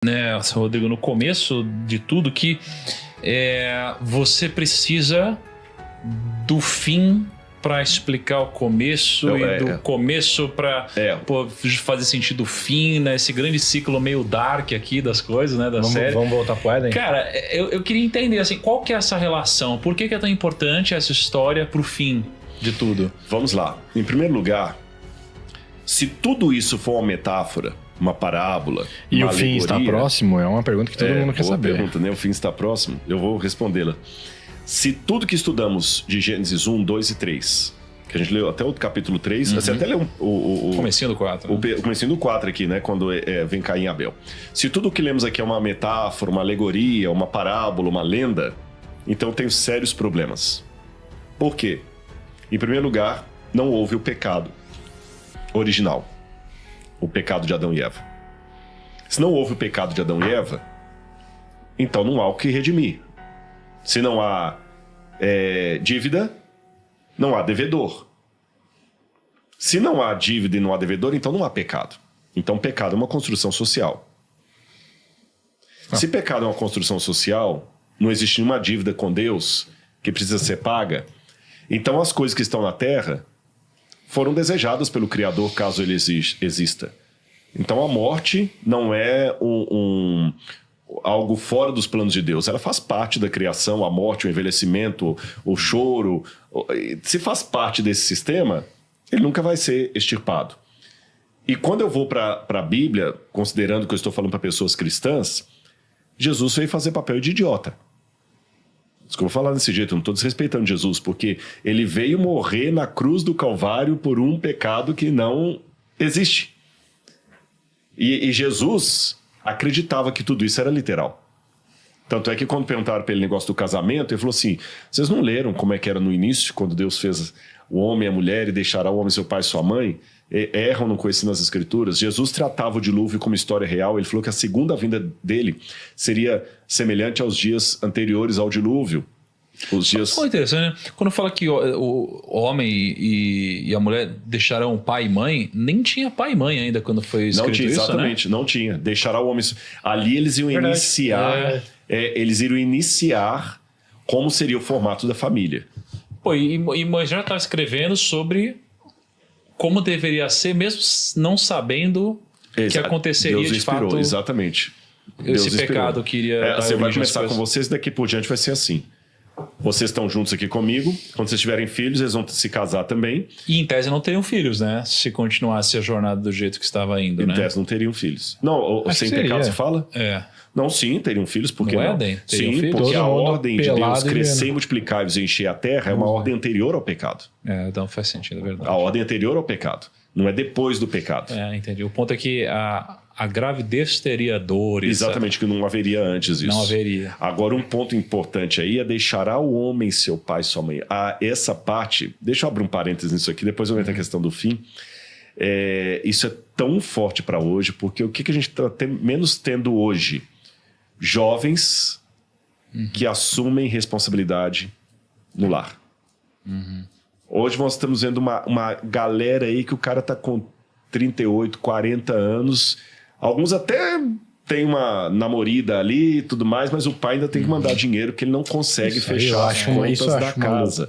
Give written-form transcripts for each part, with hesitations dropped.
né, Rodrigo, no começo de tudo, que você precisa do fim para explicar o começo do começo para fazer sentido o fim, né? Esse grande ciclo meio dark aqui das coisas, né, da série. Vamos voltar pro Éden? Cara, eu queria entender, assim, qual que é essa relação? Por que é tão importante essa história pro fim de tudo? Vamos lá. Em primeiro lugar, se tudo isso for uma metáfora, uma parábola, e uma o fim está próximo? É uma pergunta que todo mundo quer saber. Pergunta, né? O fim está próximo? Eu vou respondê-la. Se tudo que estudamos de Gênesis 1, 2 e 3, que a gente leu até o capítulo 3, você até leu o comecinho do 4. O comecinho do 4 aqui, né? Quando vem Caim e Abel. Se tudo que lemos aqui é uma metáfora, uma alegoria, uma parábola, uma lenda, então eu tenho sérios problemas. Por quê? Em primeiro lugar, não houve o pecado original. O pecado de Adão e Eva. Se não houve o pecado de Adão e Eva, então não há o que redimir. Se não há dívida, não há devedor. Se não há dívida e não há devedor, então não há pecado. Então pecado é uma construção social. Se pecado é uma construção social, não existe nenhuma dívida com Deus que precisa ser paga, então as coisas que estão na terra foram desejadas pelo Criador, caso ele exista. Então a morte não é algo fora dos planos de Deus. Ela faz parte da criação, a morte, o envelhecimento, o choro. Se faz parte desse sistema, ele nunca vai ser extirpado. E quando eu vou para a Bíblia, considerando que eu estou falando para pessoas cristãs, Jesus veio fazer papel de idiota. Desculpa falar desse jeito, eu não estou desrespeitando Jesus, porque ele veio morrer na cruz do Calvário por um pecado que não existe. E Jesus acreditava que tudo isso era literal. Tanto é que quando perguntaram para ele o negócio do casamento, ele falou assim, vocês não leram como é que era no início, quando Deus fez o homem e a mulher e deixará o homem seu pai e sua mãe? Erram não conhecendo as escrituras. Jesus tratava o dilúvio como história real. Ele falou que a segunda vinda dele seria semelhante aos dias anteriores ao dilúvio. Os dias... Foi interessante, né? Quando fala que o homem e a mulher deixarão pai e mãe, nem tinha pai e mãe ainda quando foi escrito não tinha, isso, exatamente, né? Não tinha. Deixará o homem... Ali eles iam iniciar... eles iriam iniciar como seria o formato da família. Pô, e Moisés já estava escrevendo sobre como deveria ser, mesmo não sabendo que aconteceria. Deus inspirou, de fato. Exatamente. Esse pecado que iria... Você vai começar com vocês e daqui por diante vai ser assim. Vocês estão juntos aqui comigo. Quando vocês tiverem filhos, eles vão se casar também. E em tese não teriam filhos, né? Se continuasse a jornada do jeito que estava indo, né? Em tese não teriam filhos. Não, sem pecado se fala? Não, sim, teriam filhos, porque não? Éden, sim, filhos. porque a ordem de Deus crescer, e multiplicar e encher a terra é uma ordem anterior ao pecado. Então faz sentido, é verdade. A ordem anterior ao pecado, não é depois do pecado. Entendi. O ponto é que a gravidez teria dores. Exatamente, que não haveria antes isso. Não haveria. Agora, um ponto importante aí é deixará o homem seu pai e sua mãe. Essa parte, deixa eu abrir um parênteses nisso aqui, depois eu entro na questão do fim. Isso é tão forte para hoje, porque o que a gente está menos tendo hoje? Jovens que assumem responsabilidade no lar. Hoje nós estamos vendo uma galera aí que o cara tá com 38, 40 anos. Alguns até tem uma namorida ali e tudo mais, mas o pai ainda tem que mandar dinheiro porque ele não consegue fechar as contas da casa.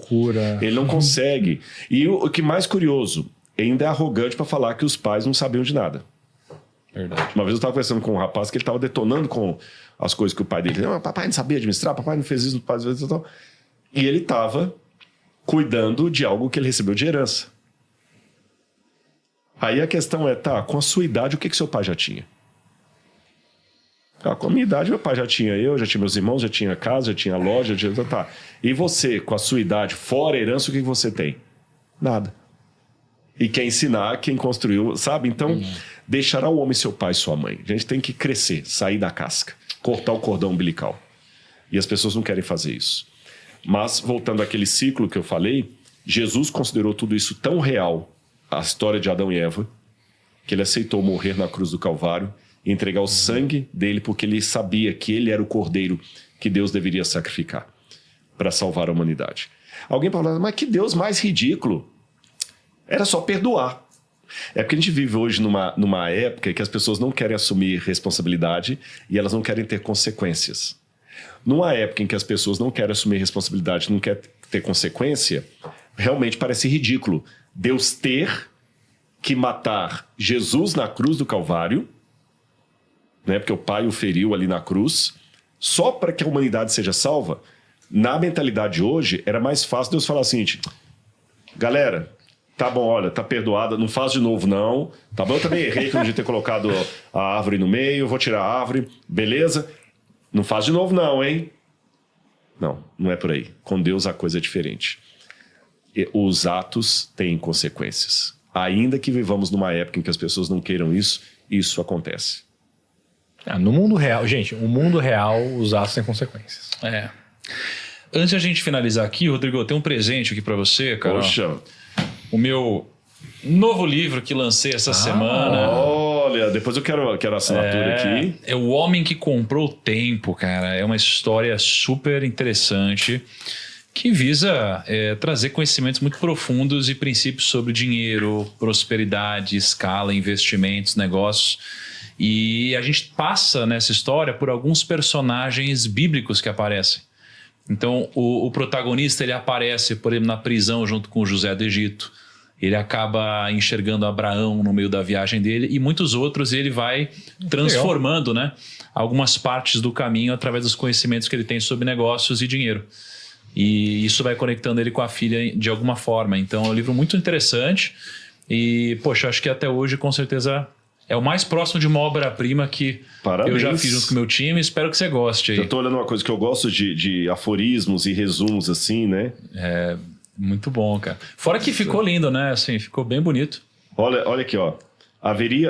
Ele não consegue. E o que mais curioso, ainda é arrogante para falar que os pais não sabiam de nada. Verdade. Uma vez eu estava conversando com um rapaz que ele estava detonando com as coisas que o pai dele... papai não sabia administrar, papai não fez isso, papai não fez isso. E ele estava cuidando de algo que ele recebeu de herança. Aí a questão é, com a sua idade, o que seu pai já tinha? Com a minha idade, meu pai já tinha já tinha meus irmãos, já tinha casa, já tinha loja, E você, com a sua idade, fora a herança, o que você tem? Nada. E quer ensinar quem construiu, sabe? Então, deixará o homem seu pai e sua mãe. A gente tem que crescer, sair da casca, cortar o cordão umbilical. E as pessoas não querem fazer isso. Mas, voltando àquele ciclo que eu falei, Jesus considerou tudo isso tão real, a história de Adão e Eva, que ele aceitou morrer na cruz do Calvário e entregar o sangue dele, porque ele sabia que ele era o cordeiro que Deus deveria sacrificar para salvar a humanidade. Alguém pode falar, mas que Deus mais ridículo. Era só perdoar. É porque a gente vive hoje numa época que as pessoas não querem assumir responsabilidade e elas não querem ter consequências. Numa época em que as pessoas não querem assumir responsabilidade, não querem ter consequência, realmente parece ridículo Deus ter que matar Jesus na cruz do Calvário, né, porque o Pai o feriu ali na cruz, só para que a humanidade seja salva. Na mentalidade de hoje, era mais fácil Deus falar assim, galera, tá bom, olha, tá perdoada, não faz de novo não, tá bom, eu também errei que eu devia ter colocado a árvore no meio, vou tirar a árvore, beleza? Não faz de novo não, hein? Não, não é por aí. Com Deus a coisa é diferente. Os atos têm consequências. Ainda que vivamos numa época em que as pessoas não queiram isso, isso acontece. No mundo real, gente, o mundo real, os atos têm consequências. Antes de a gente finalizar aqui, Rodrigo, eu tenho um presente aqui pra você, cara. Poxa. O meu novo livro que lancei essa semana. Olha, depois eu quero a assinatura aqui. É O Homem que Comprou o Tempo, cara. É uma história super interessante que visa trazer conhecimentos muito profundos e princípios sobre dinheiro, prosperidade, escala, investimentos, negócios. E a gente passa nessa história por alguns personagens bíblicos que aparecem. Então, o protagonista ele aparece, por exemplo, na prisão junto com José do Egito. Ele acaba enxergando Abraão no meio da viagem dele e muitos outros ele vai transformando, né, algumas partes do caminho através dos conhecimentos que ele tem sobre negócios e dinheiro. E isso vai conectando ele com a filha de alguma forma. Então é um livro muito interessante e, poxa, acho que até hoje com certeza é o mais próximo de uma obra-prima que eu já fiz junto com o meu time. Espero que você goste aí. Eu tô olhando uma coisa que eu gosto de aforismos e resumos assim, né? Muito bom, cara. Fora que ficou lindo, né? Assim, ficou bem bonito. Olha aqui, ó. Abri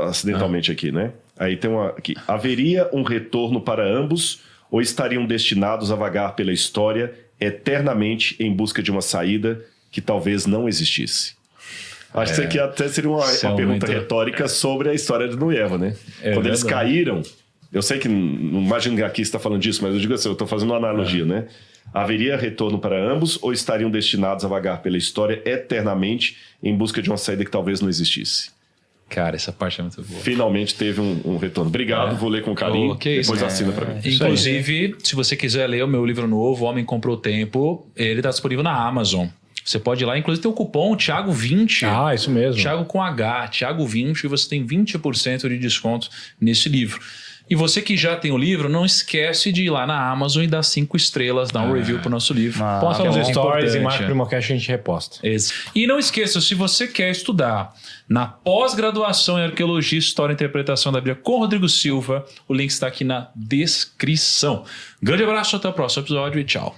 acidentalmente aqui, né? Aí tem uma aqui. Haveria um retorno para ambos ou estariam destinados a vagar pela história eternamente em busca de uma saída que talvez não existisse? Acho que isso aqui até seria uma pergunta retórica sobre a história de Adão e Eva, né? Quando eles caíram, eu sei que não imagino que aqui você está falando disso, mas eu digo assim, eu estou fazendo uma analogia, né? Haveria retorno para ambos ou estariam destinados a vagar pela história eternamente em busca de uma saída que talvez não existisse? Cara, essa parte é muito boa. Finalmente teve um retorno. Obrigado, vou ler com carinho, depois assina para mim. Inclusive, se você quiser ler o meu livro novo, O Homem Comprou o Tempo, ele está disponível na Amazon. Você pode ir lá, inclusive tem o cupom Thiago20. Isso mesmo. Thiago com H, Thiago20, e você tem 20% de desconto nesse livro. E você que já tem o livro, não esquece de ir lá na Amazon e dar 5 estrelas, dar um review pro nosso livro. Posta nos stories e marca o Primocast, a gente reposta. E não esqueça, se você quer estudar na pós-graduação em Arqueologia, História e Interpretação da Bíblia com Rodrigo Silva, o link está aqui na descrição. Grande abraço, até o próximo episódio e tchau.